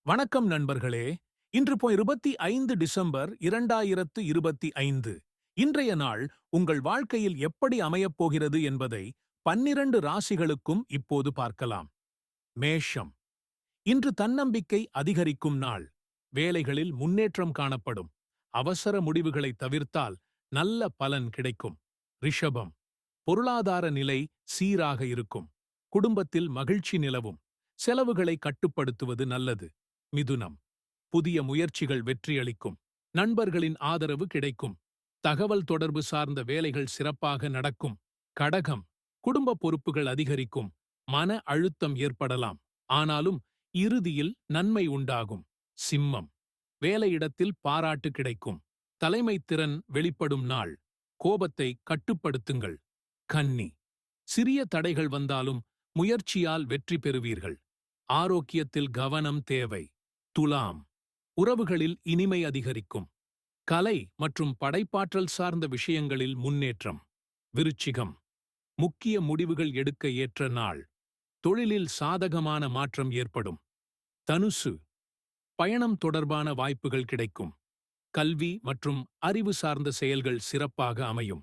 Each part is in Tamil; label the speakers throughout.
Speaker 1: வணக்கம் நண்பர்களே. இன்று 25 டிசம்பர் 2025. இன்றைய நாள் உங்கள் வாழ்க்கையில் எப்படி அமையப் போகிறது என்பதை 12 ராசிகளுக்கும் இப்போது பார்க்கலாம். மேஷம். இன்று தன்னம்பிக்கை அதிகரிக்கும் நாள். வேலைகளில் முன்னேற்றம் காணப்படும். அவசர முடிவுகளை தவிர்த்தால் நல்ல பலன் கிடைக்கும். ரிஷபம். பொருளாதார நிலை சீராக இருக்கும். குடும்பத்தில் மகிழ்ச்சி நிலவும். செலவுகளை கட்டுப்படுத்துவது நல்லது. மிதுனம். புதிய முயற்சிகள் வெற்றியளிக்கும். நண்பர்களின் ஆதரவு கிடைக்கும். தகவல் தொடர்பு சார்ந்த வேலைகள் சிறப்பாக நடக்கும். கடகம். குடும்ப பொறுப்புகள் அதிகரிக்கும். மன அழுத்தம் ஏற்படலாம். ஆனாலும் இறுதியில் நன்மை உண்டாகும். சிம்மம். வேலையிடத்தில் பாராட்டு கிடைக்கும். தலைமைத் திறன் வெளிப்படும் நாள். கோபத்தை கட்டுப்படுத்துங்கள். கன்னி. சிறிய தடைகள் வந்தாலும் முயற்சியால் வெற்றி பெறுவீர்கள். ஆரோக்கியத்தில் கவனம் தேவை. துலாம். உறவுகளில் இனிமை அதிகரிக்கும். கலை மற்றும் படைப்பாற்றல் சார்ந்த விஷயங்களில் முன்னேற்றம். விருச்சிகம். முக்கிய முடிவுகள் எடுக்க ஏற்ற நாள். தொழிலில் சாதகமான மாற்றம் ஏற்படும். தனுசு. பயணம் தொடர்பான வாய்ப்புகள் கிடைக்கும். கல்வி மற்றும் அறிவு சார்ந்த செயல்கள் சிறப்பாக அமையும்.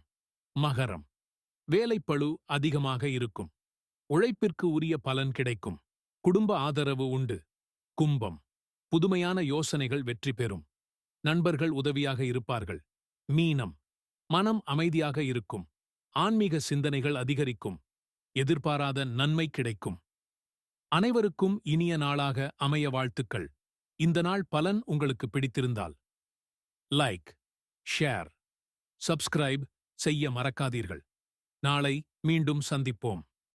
Speaker 1: மகரம். வேலைப்பளு அதிகமாக இருக்கும். உழைப்பிற்கு உரிய பலன் கிடைக்கும். குடும்ப ஆதரவு உண்டு. கும்பம். புதுமையான யோசனைகள் வெற்றி பெறும். நண்பர்கள் உதவியாக இருப்பார்கள். மீனம். மனம் அமைதியாக இருக்கும். ஆன்மீக சிந்தனைகள் அதிகரிக்கும். எதிர்பாராத நன்மை கிடைக்கும். அனைவருக்கும் இனிய நாளாக அமைய வாழ்த்துக்கள். இந்த நாள் பலன் உங்களுக்கு பிடித்திருந்தால் லைக், ஷேர், சப்ஸ்கிரைப் செய்ய மறக்காதீர்கள். நாளை மீண்டும் சந்திப்போம்.